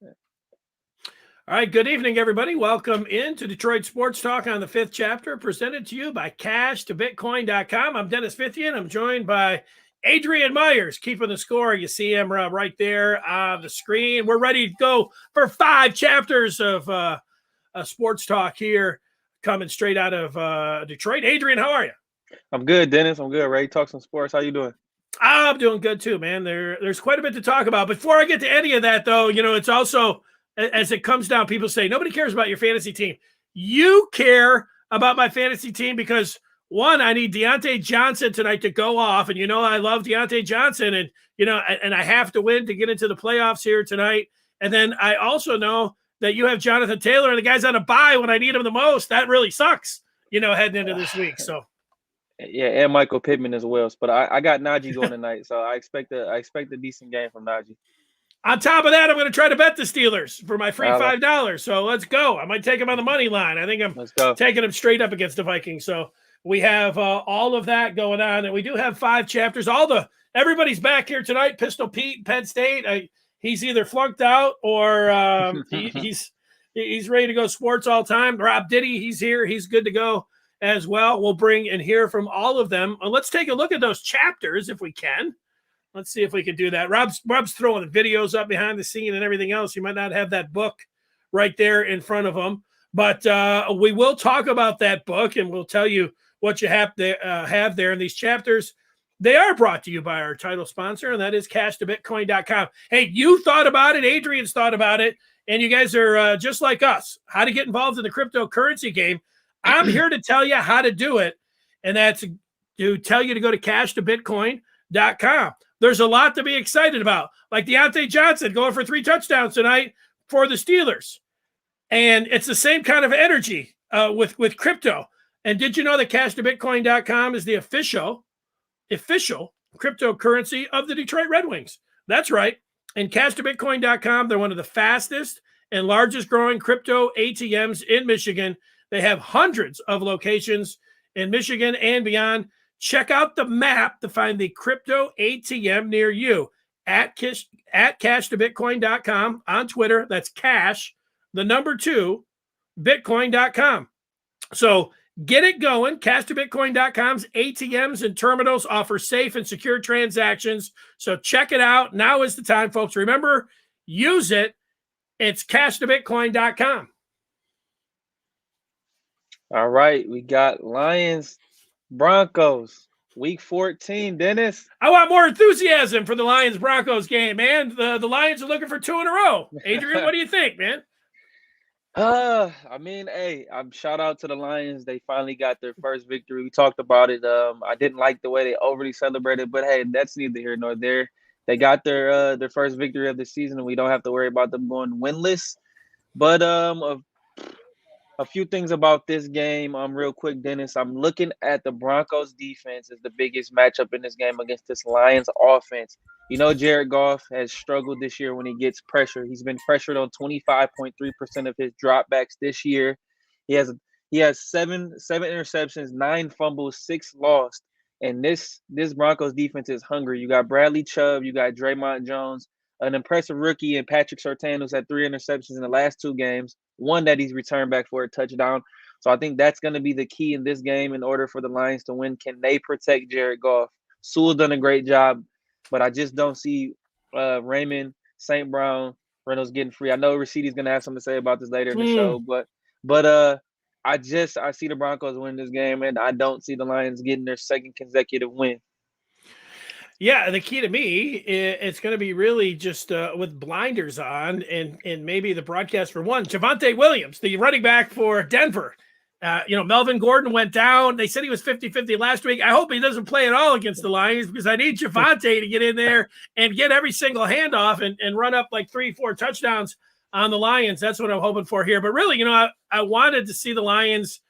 All right, good evening, everybody. Welcome into Detroit Sports Talk on the Fith Chapter, presented to you by CashToBitcoin.com. I'm Dennis Fithian. I'm joined by Adrian Myers, keeping the score. You see him right there on the screen. We're ready to go for 5 chapters of sports talk here, coming straight out of Detroit. Adrian, how are you? I'm good, Dennis. I'm good. Ready to talk some sports. How you doing? I'm doing good too, man. There's quite a bit to talk about. Before I get to any of that, though, it's also, as it comes down, people say, nobody cares about your fantasy team. You care about my fantasy team because, one, I need Deontay Johnson tonight to go off. And, I love Deontay Johnson. And, and I have to win to get into the playoffs here tonight. And then I also know that you have Jonathan Taylor and the guy's on a bye when I need him the most. That really sucks, heading into this week. So. Yeah, and Michael Pittman as well. But I got Najee going tonight, so I expect a decent game from Najee. On top of that, I'm going to try to bet the Steelers for my free $5. So let's go. I might take them on the money line. I think I'm taking them straight up against the Vikings. So we have all of that going on, and we do have 5 chapters. Everybody's back here tonight. Pistol Pete, Penn State. He's either flunked out or he's ready to go sports all time. Rob Diddy, he's here. He's good to go as well. We'll bring and hear from all of them. Let's take a look at those chapters if we can. Let's see if we can do that. Rob's throwing the videos up behind the scene and everything else. You might not have that book right there in front of him, but we will talk about that book and we'll tell you what you have there in these chapters. They are brought to you by our title sponsor, and that is CashToBitcoin.com. Hey, you thought about it. Adrian's thought about it, and you guys are just like us. How to get involved in the cryptocurrency game. I'm here to tell you how to do it, and that's to tell you to go to CashToBitcoin.com. There's a lot to be excited about, like Deontay Johnson going for 3 touchdowns tonight for the Steelers. And it's the same kind of energy with crypto. And did you know that CashToBitcoin.com is the official cryptocurrency of the Detroit Red Wings? That's right. And CashToBitcoin.com, they're one of the fastest and largest growing crypto ATMs in Michigan. They have hundreds of locations in Michigan and beyond. Check out the map to find the crypto ATM near you at CashToBitcoin.com on Twitter. That's cash, the number 2, Bitcoin.com. So get it going. CashToBitcoin.com's ATMs and terminals offer safe and secure transactions. So check it out. Now is the time, folks. Remember, use it. It's CashToBitcoin.com. All right, we got Lions, Broncos, week 14, Dennis. I want more enthusiasm for the Lions-Broncos game, man. The Lions are looking for 2 in a row. Adrian, what do you think, man? Shout out to the Lions. They finally got their first victory. We talked about it. I didn't like the way they overly celebrated, but hey, that's neither here nor there. They got their first victory of the season, and we don't have to worry about them going winless. But a few things about this game, real quick, Dennis. I'm looking at the Broncos defense as the biggest matchup in this game against this Lions offense. Jared Goff has struggled this year when he gets pressure. He's been pressured on 25.3% of his dropbacks this year. He has 7 interceptions, 9 fumbles, 6 lost. And this Broncos defense is hungry. You got Bradley Chubb, you got Draymond Jones, an impressive rookie, and Patrick Surtain, who's had 3 interceptions in the last 2 games. One that he's returned back for a touchdown. So I think that's going to be the key in this game in order for the Lions to win. Can they protect Jared Goff? Sewell's done a great job, but I just don't see Raymond, St. Brown, Reynolds getting free. I know Rashidi going to have something to say about this later in the show, but I see the Broncos win this game, and I don't see the Lions getting their second consecutive win. Yeah, the key to me, it's going to be really just with blinders on and maybe the broadcast for one. Javonte Williams, the running back for Denver. Melvin Gordon went down. They said he was 50-50 last week. I hope he doesn't play at all against the Lions because I need Javonte to get in there and get every single handoff and run up like 3-4 touchdowns on the Lions. That's what I'm hoping for here. But really, I wanted to see the Lions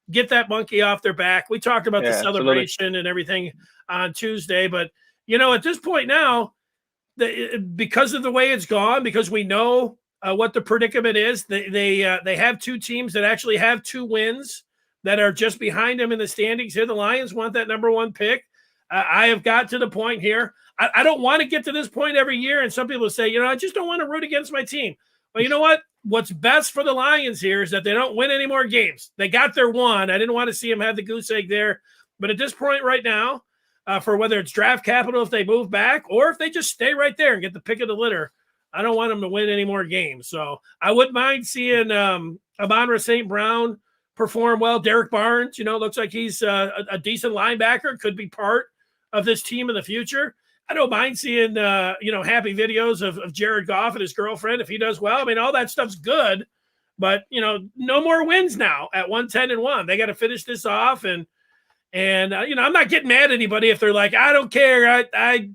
get that monkey off their back. We talked about the celebration and everything on Tuesday, but at this point now, because of the way it's gone, because we know what the predicament is, they have 2 teams that actually have 2 wins that are just behind them in the standings here. The Lions want that number 1 pick. I have got to the point here. I don't want to get to this point every year, and some people say, I just don't want to root against my team. Well, you know what? What's best for the Lions here is that they don't win any more games. They got their one. I didn't want to see them have the goose egg there. But at this point right now, for whether it's draft capital if they move back or if they just stay right there and get the pick of the litter, I don't want them to win any more games. So I wouldn't mind seeing Amon-Ra St. Brown perform well. Derek Barnes, looks like he's a decent linebacker, could be part of this team in the future. I don't mind seeing, happy videos of Jared Goff and his girlfriend if he does well. I mean, all that stuff's good, but, no more wins now at 1-10-1. They got to finish this off. And I'm not getting mad at anybody if they're like, I don't care. I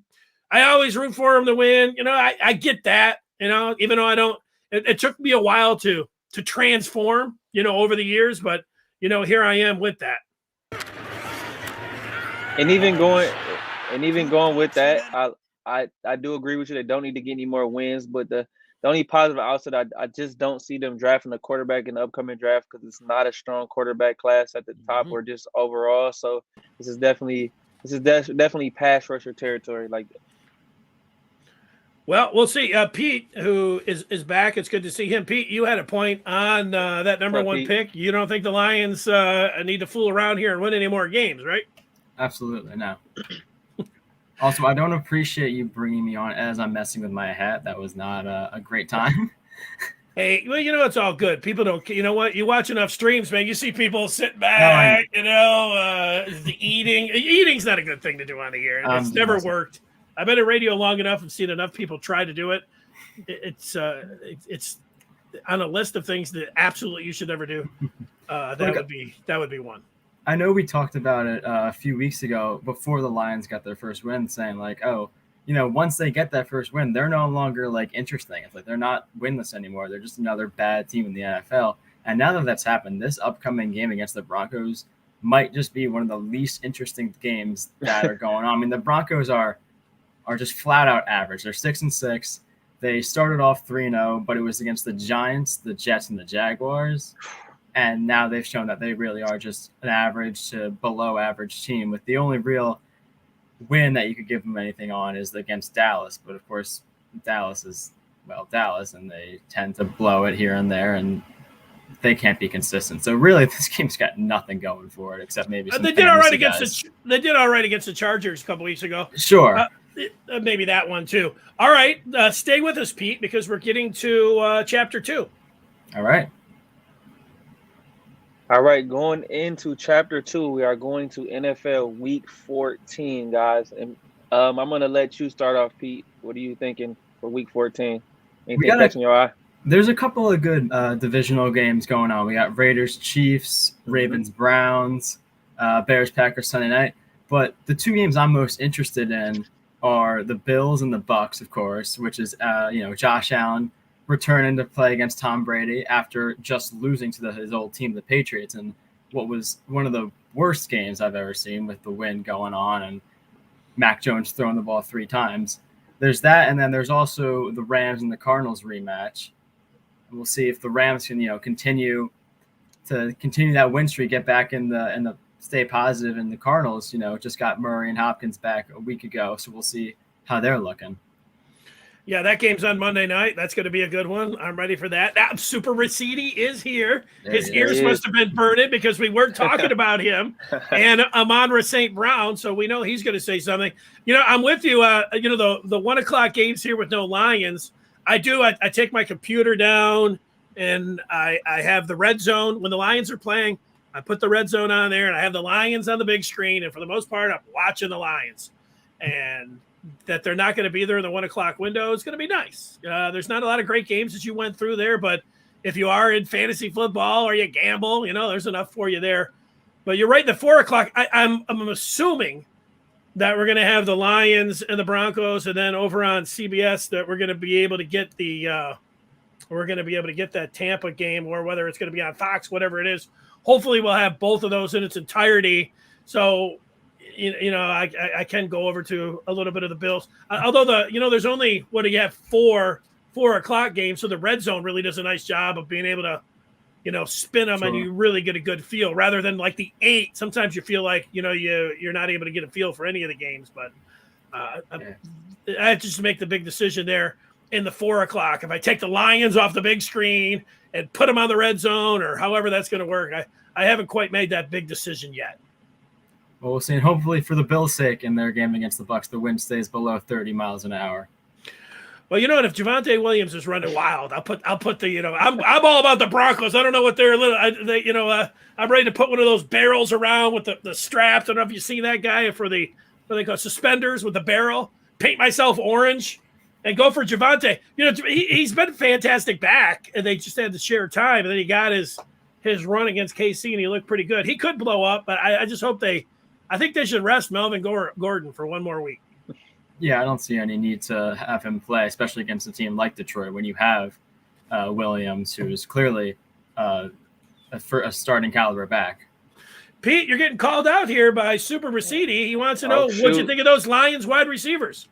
always root for them to win. I get that, even though I don't, it took me a while to transform, over the years, but, here I am with that. And even going with that, I do agree with you. They don't need to get any more wins, but the only positive outside, I just don't see them drafting a quarterback in the upcoming draft because it's not a strong quarterback class at the top or just overall. So this is definitely pass rusher territory. Like, well, we'll see. Pete, who is back, it's good to see him. Pete, you had a point on that number one pick. You don't think the Lions need to fool around here and win any more games, right? Absolutely, no. Also, I don't appreciate you bringing me on as I'm messing with my hat. That was not a great time. Hey, well, it's all good. People don't, you know what? You watch enough streams, man. You see people sit back, the eating. Eating's not a good thing to do on the air. It's never worked. I've been in radio long enough and seen enough people try to do it. It's on a list of things that absolutely you should never do. That would be one. I know we talked about it a few weeks ago before the Lions got their first win, saying like, oh, once they get that first win, they're no longer like interesting. It's like they're not winless anymore. They're just another bad team in the NFL. And now that that's happened, this upcoming game against the Broncos might just be one of the least interesting games that are going on. I mean, the Broncos are just flat out average. They're 6-6. They started off 3-0, but it was against the Giants, the Jets, and the Jaguars. And now they've shown that they really are just an average to below average team, with the only real win that you could give them anything on is against Dallas. But of course, Dallas is, Dallas, and they tend to blow it here and there, and they can't be consistent. So really, this game's got nothing going for it except maybe some they did all right against the Chargers a couple weeks ago. Sure. Maybe that one too. All right. Stay with us, Pete, because we're getting to chapter 2. All right. All right, going into chapter 2, we are going to NFL Week 14, guys. And I'm going to let you start off, Pete. What are you thinking for Week 14? Anything catching your eye? There's a couple of good divisional games going on. We got Raiders, Chiefs, Ravens, Browns, Bears, Packers Sunday night. But the two games I'm most interested in are the Bills and the Bucks, of course, which is Josh Allen returning to play against Tom Brady after just losing to his old team, the Patriots, and what was one of the worst games I've ever seen with the wind going on and Mac Jones throwing the ball 3 times. There's that, and then there's also the Rams and the Cardinals rematch. And we'll see if the Rams can, continue that win streak, get back in the stay positive, and the Cardinals, just got Murray and Hopkins back a week ago, so we'll see how they're looking. Yeah, that game's on Monday night. That's going to be a good one. I'm ready for that. Super Ricidi is here. His ears must have been burning because we weren't talking about him. And Amon-Ra St. Brown, so we know he's going to say something. I'm with you. The 1 o'clock games here with no Lions, I take my computer down and I have the red zone. When the Lions are playing, I put the red zone on there and I have the Lions on the big screen. And for the most part, I'm watching the Lions. And that they're not going to be there in the 1 o'clock window is going to be nice. There's not a lot of great games that you went through there, but if you are in fantasy football or you gamble, there's enough for you there. But you're right, the 4 o'clock, I'm assuming that we're going to have the Lions and the Broncos, and then over on CBS that we're going to be able to get that Tampa game, or whether it's going to be on Fox, whatever it is. Hopefully we'll have both of those in its entirety. So I can go over to a little bit of the Bills. Although there's only 4 o'clock games, so the red zone really does a nice job of being able to, spin them, and you really get a good feel rather than like the 8. Sometimes you feel like you're not able to get a feel for any of the games. But I have to just make the big decision there. in the 4 o'clock, if I take the Lions off the big screen and put them on the red zone or however that's going to work. I haven't quite made that big decision yet. Well, we'll see. And hopefully for the Bills' sake in their game against the Bucs, the wind stays below 30 miles an hour. Well, you know what? If Javonte Williams is running wild, I'll put the, you know, I'm all about the Broncos. I don't know what they're I'm ready to put one of those barrels around with the straps. I don't know if you've seen that guy for the, what they call suspenders with the barrel, paint myself orange and go for Javonte. You know, he's been fantastic back, and they just had to share time. And then he got his run against KC, and he looked pretty good. He could blow up, but I just hope I think they should rest Melvin Gordon for one more week. Yeah, I don't see any need to have him play, especially against a team like Detroit when you have Williams, who is clearly a starting caliber back. Pete, you're getting called out here by Super Ricidi. He wants to know what you think of those Lions wide receivers.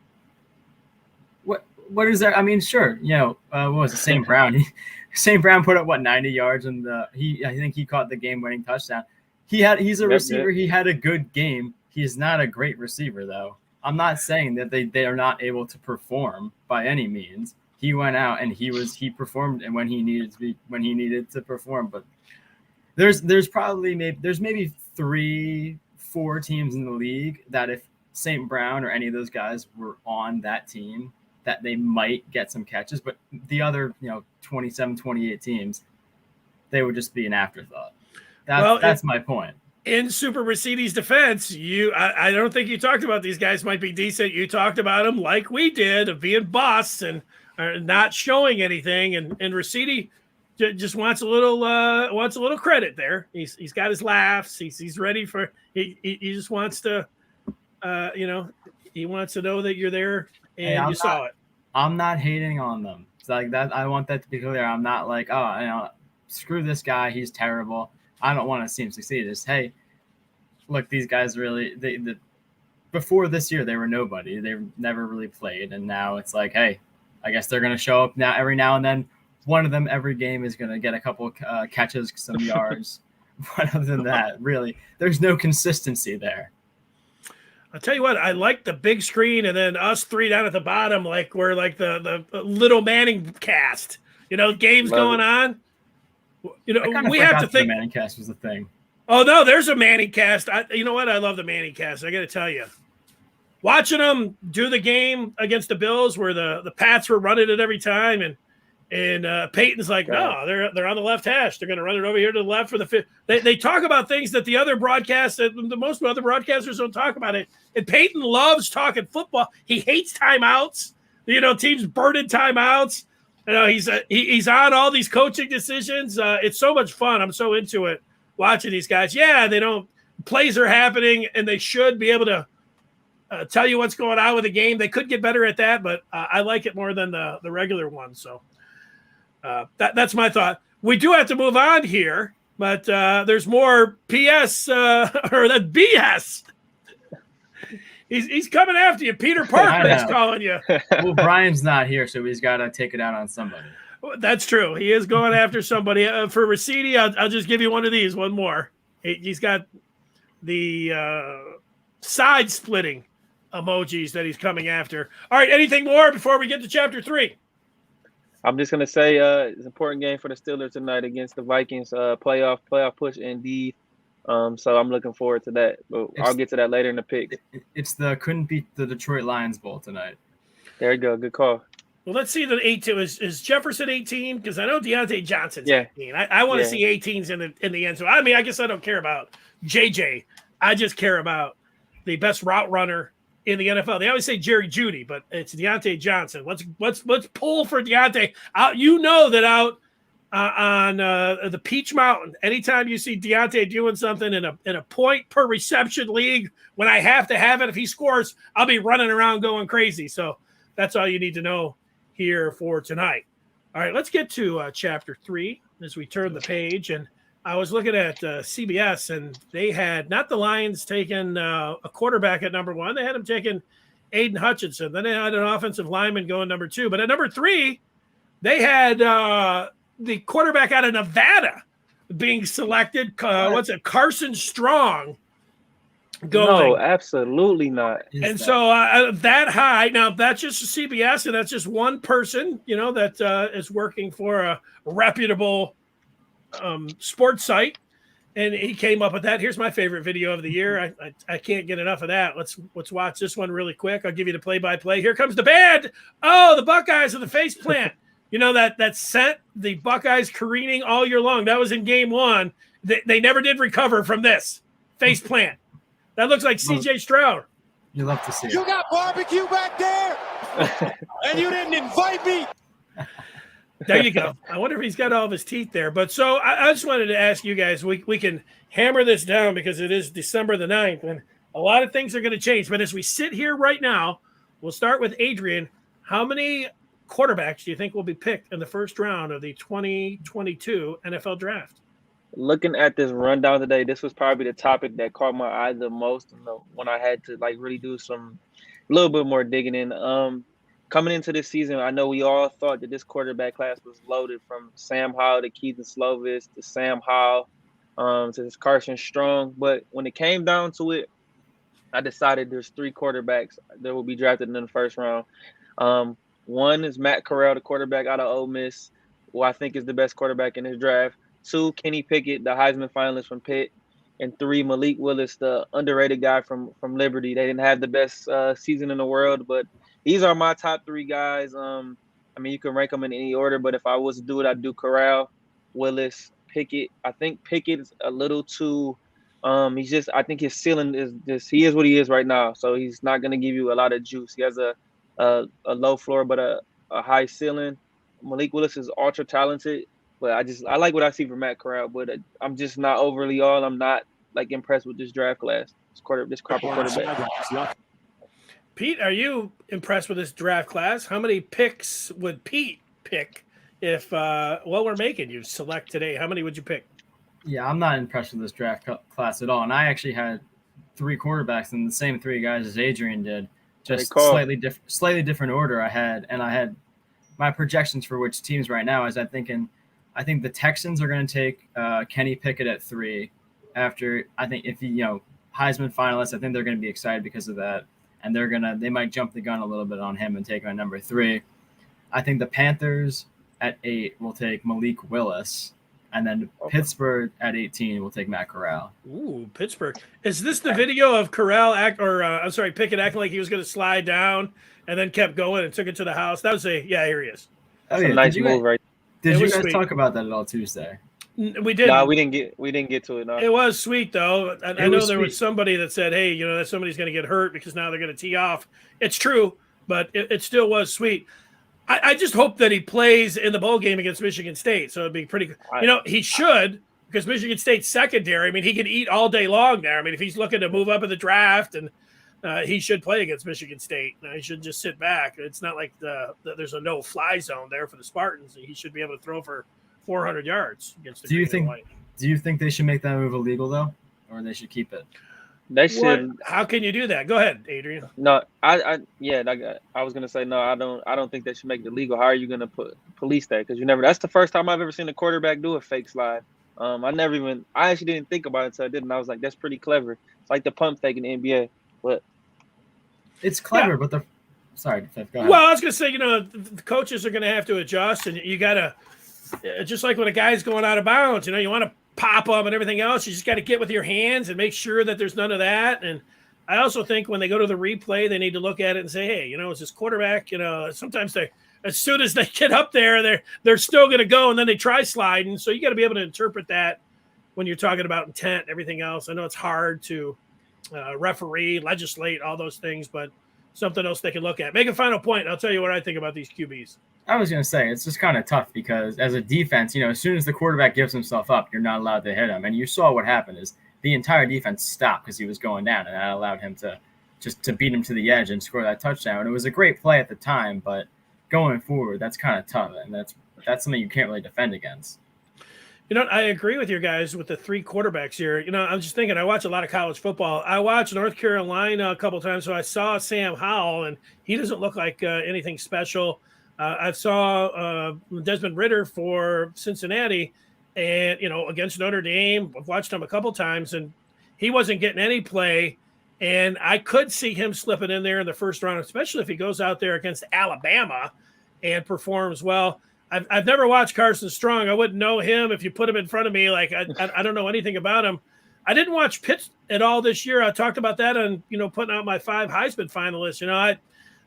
What is that? I mean, sure, you know, what was it? St. Brown? St. Brown put up 90 yards, and I think he caught the game-winning touchdown. He's a receiver. He had a good game. He's not a great receiver, though. I'm not saying that they are not able to perform by any means. He went out and he performed, and when he needed to perform. But there's maybe 3-4 teams in the league that if St. Brown or any of those guys were on that team, that they might get some catches, but the other, 27, 28 teams, they would just be an afterthought. That's my point. In Super Ricidi's defense, I don't think you talked about these guys might be decent. You talked about them like we did of being busts and not showing anything. And Ricidi just wants a little credit there. He's got his laughs. He's ready for. He just wants to, he wants to know that you're there and you saw it. I'm not hating on them. It's like that. I want that to be clear. I'm not like, screw this guy. He's terrible. I don't want to see him succeed. It's, hey, look, these guys really, before this year, they were nobody. They never really played. And now it's like, hey, I guess they're going to show up now every now and then. One of them every game is going to get a couple catches, some yards. But other than that, really, there's no consistency there. I'll tell you what, I like the big screen and then us three down at the bottom, like we're like the little Manning cast, games going on. We have to think. The Manning cast was a thing. Oh, no, there's a Manning cast. You know what? I love the Manning cast. I got to tell you. Watching them do the game against the Bills where the Pats were running it every time and Peyton's like, no, they're on the left hash. They're going to run it over here to the left for the fifth. They talk about things that the other most other broadcasters don't talk about it. And Peyton loves talking football. He hates timeouts. Teams burning timeouts. He's on all these coaching decisions. It's so much fun. I'm so into it watching these guys. Yeah, plays are happening, and they should be able to tell you what's going on with the game. They could get better at that, but I like it more than the regular one. So that's my thought. We do have to move on here, but there's more PS or that BS. He's coming after you. Peter Parker's calling you. Well, Brian's not here, so he's got to take it out on somebody. That's true. He is going after somebody. For Ricidi, I'll just give you one of these. One more. He's got the side-splitting emojis that he's coming after. All right, anything more before we get to Chapter 3? I'm just going to say it's an important game for the Steelers tonight against the Vikings. Playoff push indeed. So I'm looking forward to that. But I'll get to that later in the pick. It's couldn't beat the Detroit Lions Bowl tonight. There you go. Good call. Well, let's see the 18. Is Jefferson 18? Because I know Deontay Johnson's 18. I want to see 18s in the end zone. I mean, I guess I don't care about JJ. I just care about the best route runner in the NFL. They always say Jerry Jeudy, but it's Deontay Johnson. Let's pull for Deontay. That out on the Peach Mountain, anytime you see Deontay doing something in a point per reception league, when I have to have it, if he scores, I'll be running around going crazy. So that's all you need to know here for tonight. All right, let's get to Chapter 3 as we turn the page. And I was looking at CBS, and they had not the Lions taking a quarterback at number 1. They had him taking Aiden Hutchinson. Then they had an offensive lineman going number 2. But at number 3, they had the quarterback out of Nevada being selected. Carson Strong. No, absolutely not. And so that high, now that's just CBS, and that's just one person, that is working for a reputable sports site. And he came up with that. Here's my favorite video of the year. I can't get enough of that. Let's watch this one really quick. I'll give you the play-by-play. Here comes the band. Oh, the Buckeyes of the face plant. That sent the Buckeyes careening all year long. That was in game 1. They never did recover from this face plant. That looks like C.J. Stroud. You love to see it. You got barbecue back there, and you didn't invite me. There you go. I wonder if he's got all of his teeth there. But so I just wanted to ask you guys, we can hammer this down because it is December the 9th, and a lot of things are going to change. But as we sit here right now, we'll start with Adrian. How many quarterbacks do you think will be picked in the first round of the 2022 NFL Draft? Looking at this rundown today, this was probably the topic that caught my eye the most when I had to really do a little bit more digging in. Coming into this season, I know we all thought that this quarterback class was loaded, from Sam Howell to Keaton Slovis to Sam Howell to this Carson Strong. But when it came down to it, I decided there's 3 quarterbacks that will be drafted in the first round. One is Matt Corral, the quarterback out of Ole Miss, who I think is the best quarterback in this draft. 2, Kenny Pickett, the Heisman finalist from Pitt. And 3, Malik Willis, the underrated guy from Liberty. They didn't have the best season in the world, but these are my top 3 guys. You can rank them in any order, but if I was to do it, I'd do Corral, Willis, Pickett. I think Pickett is a little too I think his ceiling is just, he is what he is right now. So he's not going to give you a lot of juice. He has a low floor, but a high ceiling. Malik Willis is ultra talented, but I like what I see from Matt Corral, but I'm just not overly I'm not impressed with this draft class, this crop of quarterback. Pete, are you impressed with this draft class? How many picks would Pete pick if we're making you select today? How many would you pick? Yeah, I'm not impressed with this draft class at all. And I actually had 3 quarterbacks and the same 3 guys as Adrian did, just slightly different order I had my projections for which teams right now is I think the Texans are going to take Kenny Pickett at 3. After, I think if Heisman finalist, I think they're going to be excited because of that. And they might jump the gun a little bit on him and take on number 3. I think the Panthers at 8 will take Malik Willis, and then Pittsburgh at 18 will take Matt Corral. Ooh, Pittsburgh. Is this the video of Corral Pickett acting like he was going to slide down and then kept going and took it to the house? That was here he is. Oh, yeah. Nice move, right? Did you guys talk about that at all Tuesday? We didn't. No, we didn't get to it. No. It was sweet though. I know there was somebody that said, "Hey, that somebody's going to get hurt because now they're going to tee off." It's true, but it still was sweet. I just hope that he plays in the bowl game against Michigan State. So it'd be pretty good. He should, because Michigan State's secondary. he could eat all day long there. If he's looking to move up in the draft, and he should play against Michigan State. He shouldn't just sit back. It's not like there's a no-fly zone there for the Spartans. He should be able to throw for 400 yards against the Do you think they should make that move illegal though, or they should keep it? They should. How can you do that? Go ahead, Adrian. No, I was gonna say no. I don't think they should make it illegal. How are you gonna police that? Because that's the first time I've ever seen a quarterback do a fake slide. I actually didn't think about it until I did, and I was like, that's pretty clever. It's like the pump fake in the NBA, but it's clever. Yeah. But sorry, go ahead. Well, I was gonna say, the coaches are gonna have to adjust, and you gotta. Just like when a guy's going out of bounds, you want to pop them and everything else. You just got to get with your hands and make sure that there's none of that. And I also think when they go to the replay, they need to look at it and say, hey, it's this quarterback, sometimes as soon as they get up there, they're still going to go and then they try sliding. So you got to be able to interpret that when you're talking about intent and everything else. I know it's hard to referee, legislate, all those things, but something else they can look at. Make a final point. I'll tell you what I think about these QBs. I was going to say, it's just kind of tough because as a defense, as soon as the quarterback gives himself up, you're not allowed to hit him. And you saw what happened is the entire defense stopped because he was going down, and that allowed him to beat him to the edge and score that touchdown. It was a great play at the time, but going forward, that's kind of tough, and that's something you can't really defend against. I agree with you guys with the 3 quarterbacks here. I'm just thinking, I watch a lot of college football. I watched North Carolina a couple of times, so I saw Sam Howell, and he doesn't look like anything special. I saw Desmond Ridder for Cincinnati, and against Notre Dame. I've watched him a couple times, and he wasn't getting any play. And I could see him slipping in there in the first round, especially if he goes out there against Alabama and performs well. I've never watched Carson Strong. I wouldn't know him if you put him in front of me. Like I don't know anything about him. I didn't watch Pitt at all this year. I talked about that on, putting out my 5 Heisman finalists.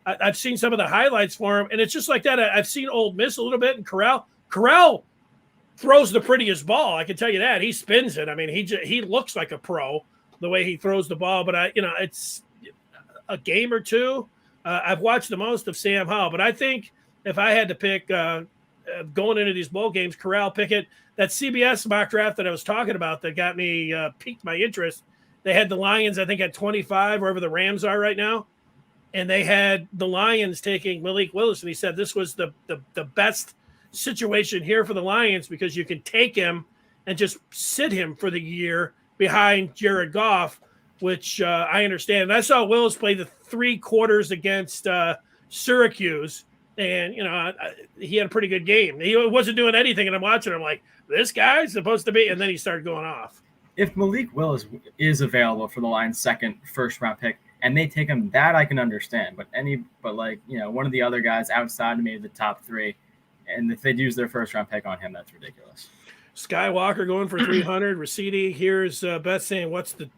I've seen some of the highlights for him, and it's just like that. I've seen Ole Miss a little bit, and Corral throws the prettiest ball. I can tell you that. He spins it. I mean, he looks like a pro the way he throws the ball. But it's a game or two. I've watched the most of Sam Howell, but I think if I had to pick going into these bowl games, Corral, Pickett, that CBS mock draft that I was talking about that got me piqued my interest. They had the Lions, I think, at 25, wherever the Rams are right now. And they had the Lions taking Malik Willis, and he said this was the best situation here for the Lions because you can take him and just sit him for the year behind Jared Goff, which I understand. And I saw Willis play the 3 quarters against Syracuse, and he had a pretty good game. He wasn't doing anything, and I'm watching. I'm like, this guy's supposed to be, and then he started going off. If Malik Willis is available for the Lions' second first-round pick, and they take him, that I can understand. But one of the other guys outside of maybe the top 3, and if they'd use their first-round pick on him, that's ridiculous. Skywalker going for 300. Raciti, here's Beth saying, what's the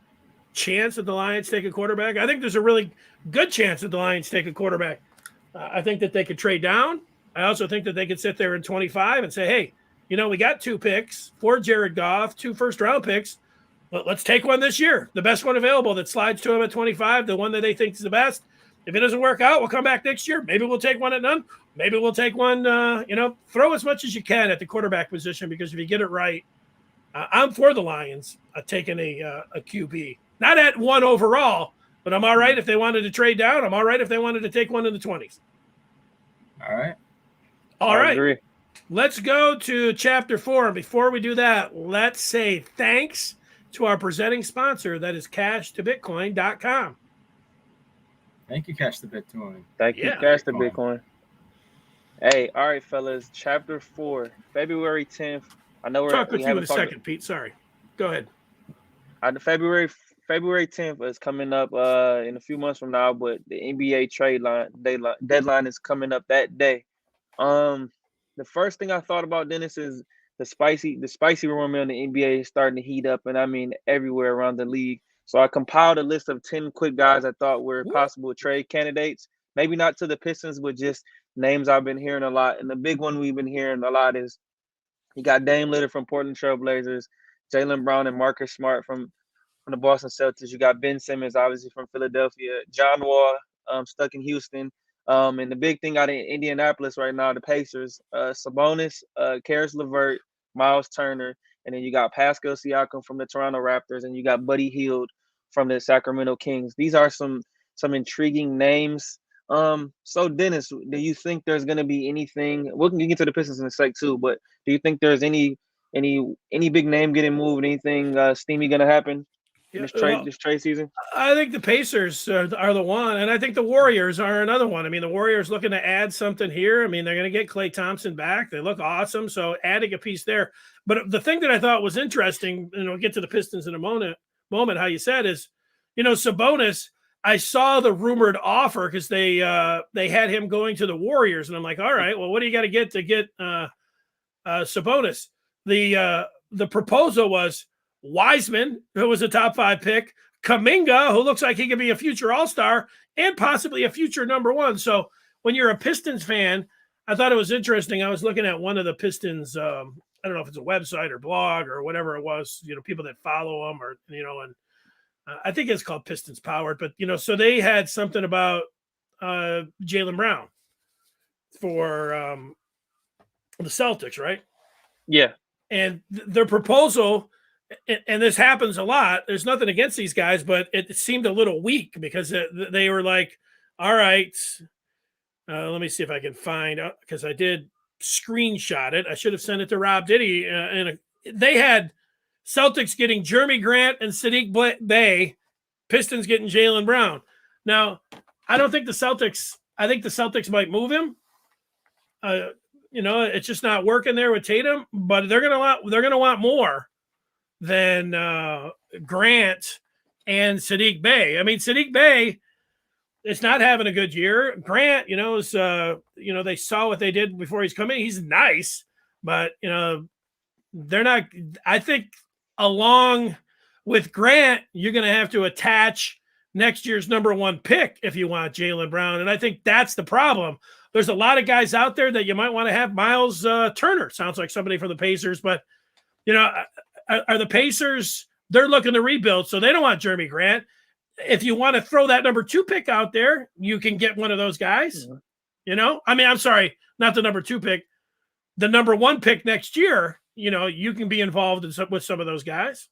chance that the Lions take a quarterback? I think there's a really good chance that the Lions take a quarterback. I think that they could trade down. I also think that they could sit there in 25 and say, hey, we got 2 picks for Jared Goff, 2 first-round picks. Let's take one this year, the best one available that slides to him at 25, the one that they think is the best. If it doesn't work out, we'll come back next year. Maybe we'll take one at none. Maybe we'll take one, throw as much as you can at the quarterback position because if you get it right, I'm for the Lions taking a QB. Not at 1 overall, but I'm all right if they wanted to trade down. I'm all right if they wanted to take one in the 20s. All right. All right. Agree. Let's go to Chapter 4. And before we do that, let's say thanks to our presenting sponsor, that is CashToBitcoin.com. Thank you, Cash to Bitcoin. Thank you, Cash to Bitcoin. Hey, all right, fellas. Chapter 4, February 10th. I know we're talk with you in a second, Pete. Sorry. Go ahead. February 10th is coming up in a few months from now, but the NBA trade deadline is coming up that day. The first thing I thought about, Dennis, is the spicy rumor in the NBA is starting to heat up, and I mean everywhere around the league. So I compiled a list of 10 quick guys I thought were possible trade candidates. Maybe not to the Pistons, but just names I've been hearing a lot. And the big one we've been hearing a lot is you got Dame Lillard from Portland Trail Blazers, Jaylen Brown and Marcus Smart from the Boston Celtics. You got Ben Simmons, obviously, from Philadelphia. John Wall stuck in Houston. And the big thing out in Indianapolis right now, the Pacers, Sabonis, Karis LeVert, Miles Turner, and then you got Pascal Siakam from the Toronto Raptors, and you got Buddy Hield from the Sacramento Kings. These are some intriguing names. So Dennis, do you think there's going to be anything? We can get to the Pistons in a sec too, but do you think there's any big name getting moved? Anything steamy going to happen? This trade season? I think the Pacers are the one, and I think the Warriors are another one. I mean, the Warriors looking to add something here. I mean, they're going to get Klay Thompson back. They look awesome, so adding a piece there. But the thing that I thought was interesting, and we'll get to the Pistons in a moment, how you said is, Sabonis, I saw the rumored offer because they had him going to the Warriors, and I'm like, all right, well, what do you got to get Sabonis? The proposal was Wiseman, who was a top 5 pick, Kuminga, who looks like he could be a future All-Star, and possibly a future number 1. So when you're a Pistons fan, I thought it was interesting. I was looking at one of the Pistons, I don't know if it's a website or blog or whatever it was, people that follow them or, and I think it's called Pistons Powered, but, so they had something about Jaylen Brown for the Celtics, right? Yeah. And their proposal, and this happens a lot, there's nothing against these guys, but it seemed a little weak because they were like, all right, let me see if I can find, because I did screenshot it. I should have sent it to Rob Diddy. They had Celtics getting Jeremy Grant and Sadiq Bey, Pistons getting Jaylen Brown. Now, I think the Celtics might move him. It's just not working there with Tatum, but they're gonna want more than Grant and Sadiq Bey. I mean, Sadiq Bey is not having a good year. Grant, is, they saw what they did before he's come in. He's nice, but, they're not. I think along with Grant, you're going to have to attach next year's number 1 pick if you want Jaylen Brown. And I think that's the problem. There's a lot of guys out there that you might want to have. Miles Turner sounds like somebody from the Pacers, but, are the Pacers, they're looking to rebuild, so they don't want Jeremy Grant. If you want to throw that number 2 pick out there, you can get one of those guys. I'm sorry, not the number 2 pick, the number 1 pick next year. You can be involved with some of those guys.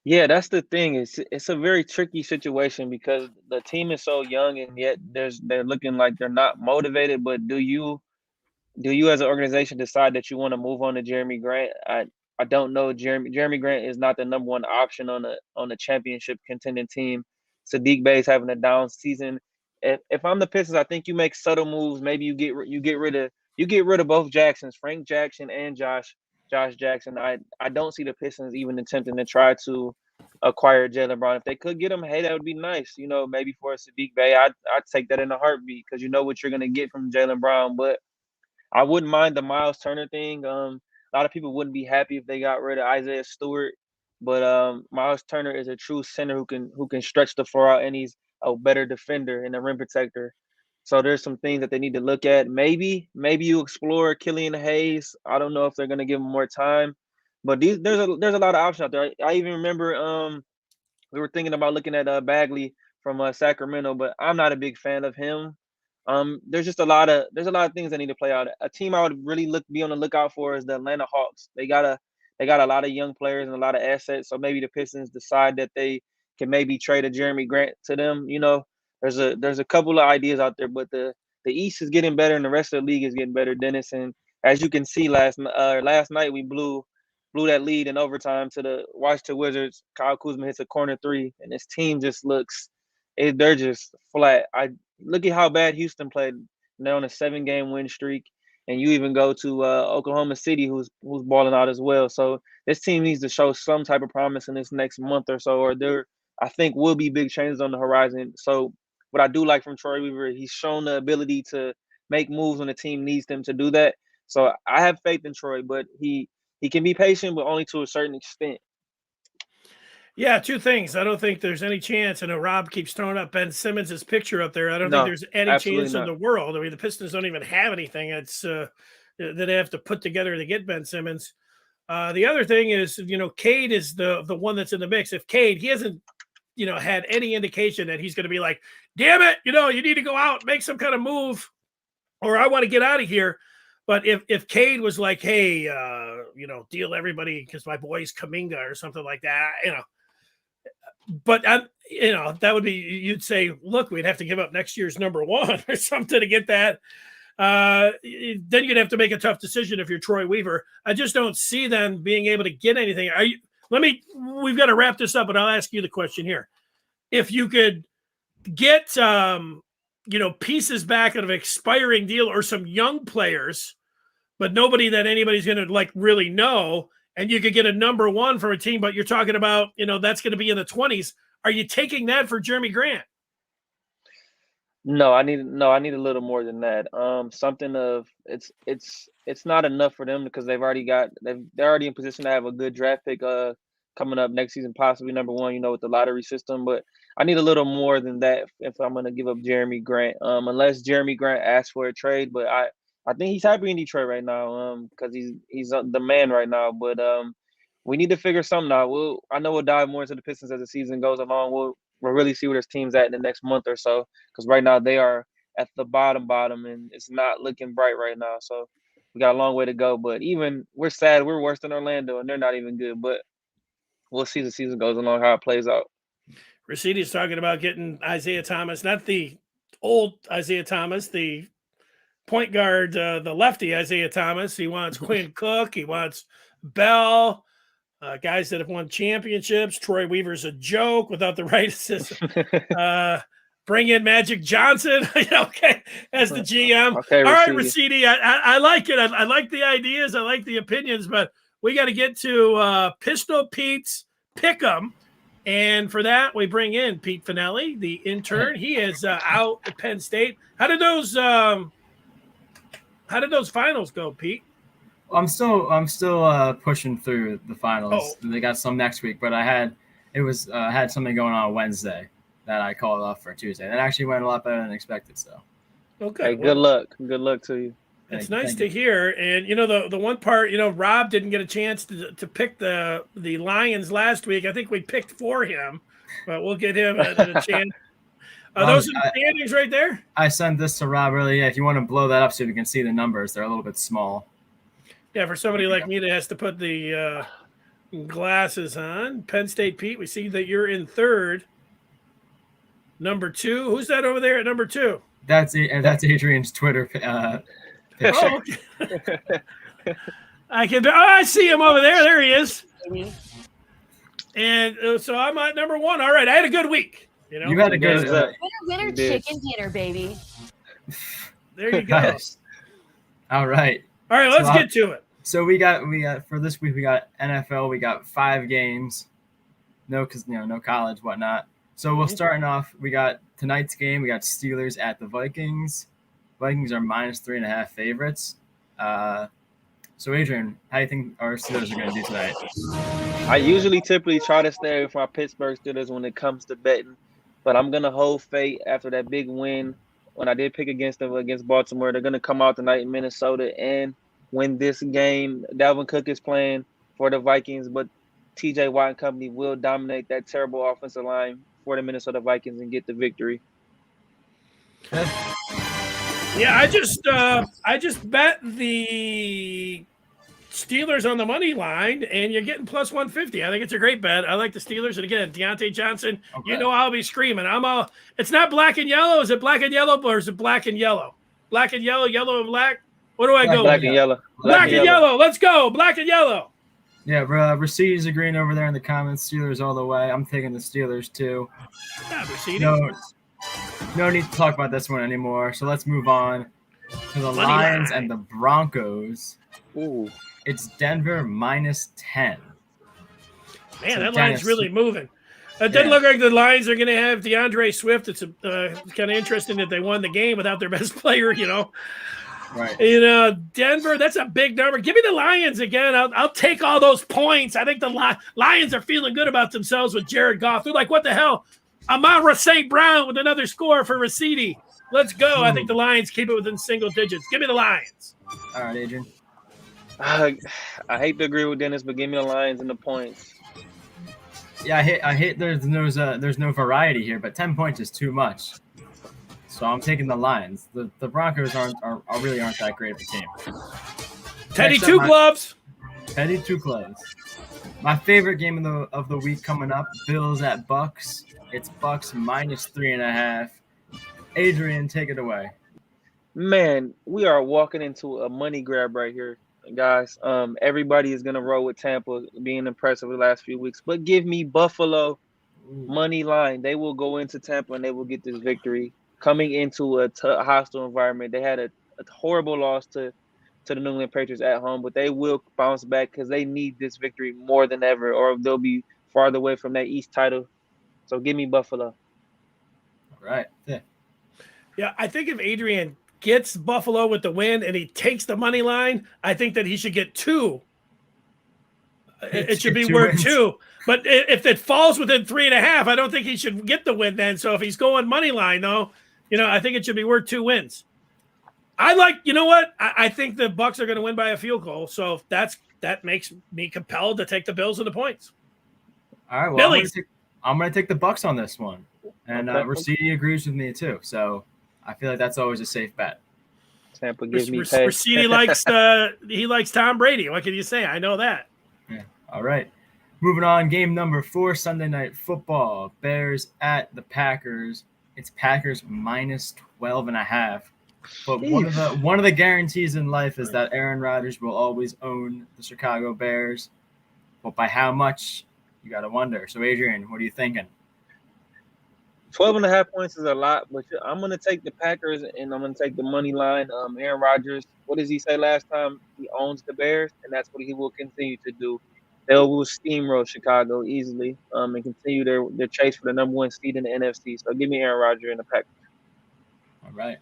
Yeah, that's the thing. It's a very tricky situation because the team is so young, and yet they're looking like they're not motivated. But do you as an organization decide that you want to move on to Jeremy Grant? I don't know. Jeremy Grant is not the number 1 option on a championship contending team. Sadiq Bey's having a down season. If I'm the Pistons, I think you make subtle moves. Maybe you get rid of both Jacksons, Frank Jackson and Josh Jackson. I don't see the Pistons even attempting to try to acquire Jaylen Brown. If they could get him, hey, that would be nice. Maybe for Sadiq Bey, I'd take that in a heartbeat because you know what you're gonna get from Jaylen Brown. But I wouldn't mind the Miles Turner thing. A lot of people wouldn't be happy if they got rid of Isaiah Stewart, but Miles Turner is a true center who can stretch the floor out, and he's a better defender and a rim protector. So there's some things that they need to look at. Maybe you explore Killian Hayes. I don't know if they're going to give him more time, but there's a lot of options out there. I even remember we were thinking about looking at Bagley from Sacramento, but I'm not a big fan of him. There's a lot of things that need to play out. A team I would really be on the lookout for is the Atlanta Hawks. They got a lot of young players and a lot of assets. So maybe the Pistons decide that they can maybe trade a Jeremy Grant to them. There's a couple of ideas out there, but the East is getting better and the rest of the league is getting better, Dennis. And as you can see, last night we blew that lead in overtime to the Washington Wizards. Kyle Kuzma hits a corner 3, and this team just they're just flat. Look at how bad Houston played. They're on a 7-game win streak, and you even go to Oklahoma City, who's balling out as well. So this team needs to show some type of promise in this next month or so, or there I think will be big changes on the horizon. So what I do like from Troy Weaver, he's shown the ability to make moves when the team needs them to do that. So I have faith in Troy, but he can be patient, but only to a certain extent. Yeah, 2 things. I don't think there's any chance. I know Rob keeps throwing up Ben Simmons' picture up there. I don't think there's any chance in the world. I mean, the Pistons don't even have anything that they have to put together to get Ben Simmons. The other thing is, Cade is the one that's in the mix. If Cade, he hasn't, had any indication that he's going to be like, damn it, you need to go out, make some kind of move, or I want to get out of here. But if Cade was like, hey, deal everybody because my boy's Kuminga or something like that, but that would be, you'd say, look, we'd have to give up next year's number 1 or something to get that. Then you'd have to make a tough decision if you're Troy Weaver. I just don't see them being able to get anything. We've got to wrap this up, but I'll ask you the question here. If you could get, pieces back out of an expiring deal or some young players, but nobody that anybody's going to really know, and you could get a number 1 from a team, but you're talking about, that's going to be in the 20s. Are you taking that for Jeremy Grant? No, I need a little more than that. Something of it's not enough for them because they're already in position to have a good draft pick coming up next season, possibly number 1, with the lottery system. But I need a little more than that if I'm going to give up Jeremy Grant. Unless Jeremy Grant asks for a trade, but I think he's happy in Detroit right now because he's the man right now. But we need to figure something out. I know we'll dive more into the Pistons as the season goes along. We'll really see where this team's at in the next month or so because right now they are at the bottom, and it's not looking bright right now. So we got a long way to go. But even we're sad. We're worse than Orlando, and they're not even good. But we'll see as the season goes along how it plays out. Rashidi talking about getting Isaiah Thomas, not the old Isaiah Thomas, the point guard, the lefty Isaiah Thomas. He wants Quinn Cook. He wants Bell, guys that have won championships. Troy Weaver's a joke without the right assistant. Bring in Magic Johnson, as the GM. Okay, all right, Rashidi, I like it. I like the ideas. I like the opinions, but we got to get to Pistol Pete's Pick'em. And for that, we bring in Pete Finelli, the intern. He is out at Penn State. How did those finals go, Pete? I'm still pushing through the finals. They got some next week, but I had something going on Wednesday that I called off for Tuesday. That actually went a lot better than expected. So, okay. Hey, good luck. Good luck to you. It's nice to hear. And the one part, Rob didn't get a chance to pick the Lions last week. I think we picked for him, but we'll get him a chance. Those are the standings right there. I sent this to Rob earlier. Yeah, if you want to blow that up so you can see the numbers, they're a little bit small. Yeah, for somebody like me that has to put the glasses on. Penn State Pete, we see that you're in third. Number 2. Who's that over there at number 2? That's Adrian's Twitter picture. Oh, okay. I see him over there. There he is. And so I'm at number 1. All right, I had a good week. You had a good winner chicken dinner, baby. There you go. Nice. All right. All right, let's get to it. So we got for this week we got NFL. We got 5 games. No college, whatnot. So we're starting off. We got tonight's game. We got Steelers at the Vikings. Vikings are -3.5 favorites. So Adrian, how do you think our Steelers are going to do tonight? I typically try to stay away from my Pittsburgh Steelers when it comes to betting, but I'm going to hold fate after that big win. When I did pick against them against Baltimore, they're going to come out tonight in Minnesota and win this game. Dalvin Cook is playing for the Vikings, but TJ Watt and company will dominate that terrible offensive line for the Minnesota Vikings and get the victory. Yeah, I just bet the Steelers on the money line, and you're getting plus 150. I think it's a great bet. I like the Steelers, and again, Deontay Johnson. Okay. I'll be screaming. It's not black and yellow. Is it black and yellow, or is it black and yellow? Black and yellow, yellow and black. What do I go? Black and yellow. Black and yellow. Let's go. Black and yellow. Yeah, Mercedes agreeing over there in the comments. Steelers all the way. I'm taking the Steelers too. Yeah, Mercedes. No need to talk about this one anymore. So let's move on to the Lions and the Broncos. Ooh. It's Denver -10. Man, that line's really moving. It doesn't look like the Lions are going to have DeAndre Swift. It's kind of interesting that they won the game without their best player, Right. Denver, that's a big number. Give me the Lions again. I'll take all those points. I think the Lions are feeling good about themselves with Jared Goff. They're like, what the hell? Amara St. Brown with another score for Raciti. Let's go. I think the Lions keep it within single digits. Give me the Lions. All right, Adrian. I hate to agree with Dennis, but give me the Lions and the points. Yeah, I hate there's no variety here, but 10 points is too much. So I'm taking the Lions. The Broncos aren't that great of a team. Teddy Two Gloves. Teddy Two Gloves. My favorite game of the week coming up: Bills at Bucks. It's Bucks -3.5. Adrian, take it away. Man, we are walking into a money grab right here, guys. Everybody is gonna roll with Tampa, being impressive the last few weeks. But give me Buffalo money line. They will go into Tampa and they will get this victory. Coming into a hostile environment, they had a horrible loss to the New England Patriots at home, but they will bounce back because they need this victory more than ever, or they'll be farther away from that East title. So give me Buffalo. All right. Yeah, I think if Adrian gets Buffalo with the win and he takes the money line, I think that he should get 2. It should be worth 2. But if it falls within 3.5, I don't think he should get the win then. So if he's going money line, though, I think it should be worth 2 wins. I think the Bucks are going to win by a field goal. So that makes me compelled to take the Bills and the points. All right, well, I'm going to take the Bucks on this one. And Raciti agrees with me too. So I feel like that's always a safe bet. Tampa gives me pay. Raciti likes Tom Brady. What can you say? I know that. Yeah. All right. Moving on, game number 4, Sunday Night Football. Bears at the Packers. It's Packers -12.5. But one of the guarantees in life is that Aaron Rodgers will always own the Chicago Bears. But by how much, you got to wonder. So, Adrian, what are you thinking? 12.5 points is a lot, but I'm going to take the Packers and I'm going to take the money line. Aaron Rodgers, what does he say last time? He owns the Bears, and that's what he will continue to do. They will steamroll Chicago easily and continue their chase for the number 1 seed in the NFC. So give me Aaron Rodgers and the Packers. All right.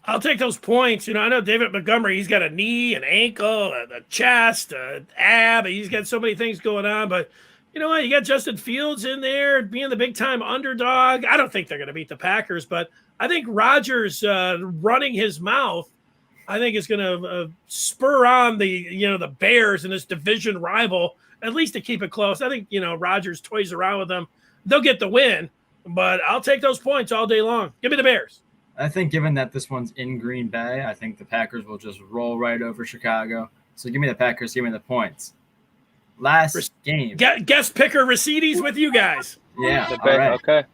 I'll take those points. I know David Montgomery, he's got a knee, an ankle, a chest, an ab. He's got so many things going on. But you know what? You got Justin Fields in there being the big-time underdog. I don't think they're going to beat the Packers, but I think Rodgers running his mouth, I think is going to spur on the Bears and this division rival, at least to keep it close. I think, Rodgers toys around with them. They'll get the win, but I'll take those points all day long. Give me the Bears. I think given that this one's in Green Bay, I think the Packers will just roll right over Chicago. So give me the Packers, give me the points. Last game. Guest picker Recedes with you guys. Yeah, all right. Okay.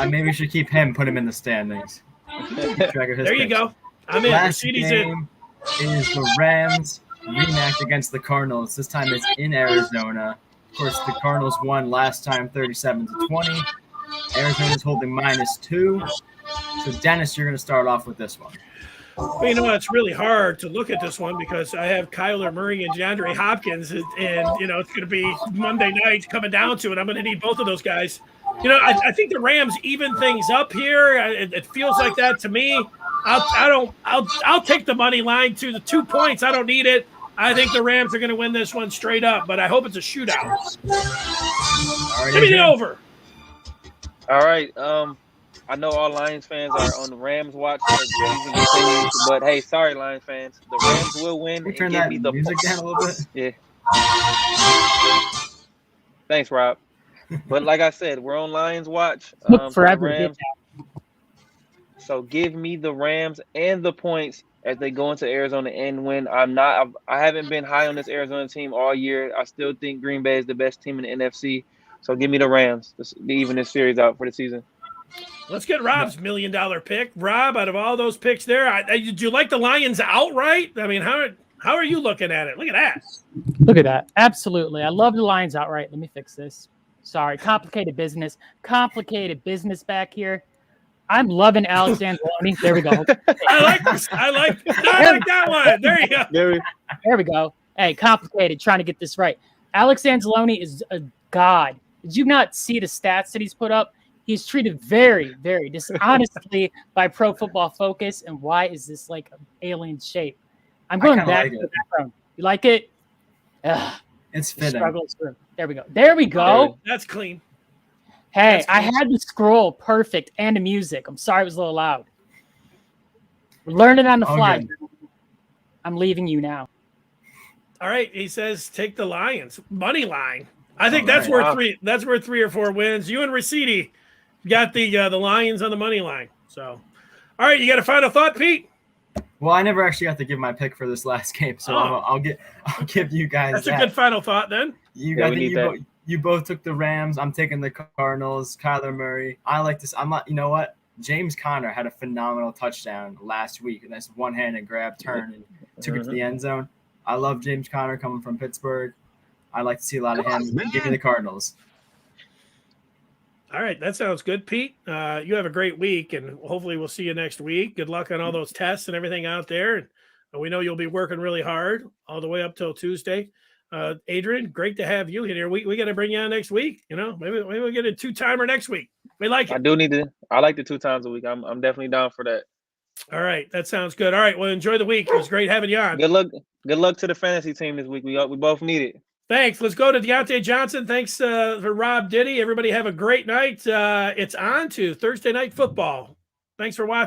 Maybe we should keep him, put him in the standings. There you go. I'm in. Last Recedes game is the Rams rematch against the Cardinals. This time it's in Arizona. Of course, the Cardinals won last time 37-20. Arizona's holding -2. So, Dennis, you're going to start off with this one. Well, it's really hard to look at this one because I have Kyler Murray and DeAndre Hopkins, and it's going to be Monday night coming down to it. I'm going to need both of those guys. I think the Rams even things up here. It feels like that to me. I'll take the money line to the 2 points. I don't need it. I think the Rams are going to win this one straight up, but I hope it's a shootout. Give me the over. All right. I know all Lions fans are on the Rams watch as the season continues, but hey, sorry, Lions fans. The Rams will win. Can we turn that music down a little bit? Yeah. Thanks, Rob. But like I said, we're on Lions watch. Forever. Rams. So give me the Rams and the points as they go into Arizona and win. I haven't been high on this Arizona team all year. I still think Green Bay is the best team in the NFC. So give me the Rams to even this series out for the season. Let's get Rob's $1 million pick. Rob, out of all those picks there, did you like the Lions outright? I mean, how are you looking at it? Look at that. Look at that. Absolutely. I love the Lions outright. Let me fix this. Sorry. Complicated business back here. I'm loving Alexander Loney. There we go. I like this. I like that one. There you go. There we go. Hey, complicated. Trying to get this right. Alex Anzalone is a god. Did you not see the stats that he's put up? He's treated very, very dishonestly by Pro Football Focus. And why is this like an alien shape? I'm going back to the background. You like it? It's fitting. There we go. There we go. That's clean. Hey, I had the scroll perfect and the music. I'm sorry it was a little loud. We're learning on the fly. Good. I'm leaving you now. All right. He says take the Lions. Money line. I think that's worth three. That's worth 3 or 4 wins. You and Ricidi got the Lions on the money line. So, all right, you got a final thought, Pete? Well, I never actually got to give my pick for this last game, so I'll give you guys That's a good final thought then. You both took the Rams. I'm taking the Cardinals. Kyler Murray. I like this. I'm not. You know what? James Conner had a phenomenal touchdown last week, and that's one-handed grab, turn, and took it to the end zone. I love James Conner coming from Pittsburgh. I like to see a lot of him. Give me the Cardinals. All right, that sounds good, Pete. You have a great week, and hopefully we'll see you next week. Good luck on all those tests and everything out there. And we know you'll be working really hard all the way up till Tuesday. Adrian, great to have you here. We got to bring you on next week. Maybe we'll get a 2-timer next week. We like it. I like the 2 times a week. I'm definitely down for that. All right, that sounds good. All right, well, enjoy the week. It was great having you on. Good luck to the fantasy team this week. We both need it. Thanks. Let's go to Deontay Johnson. Thanks for Rob Diddy. Everybody have a great night. It's on to Thursday Night Football. Thanks for watching.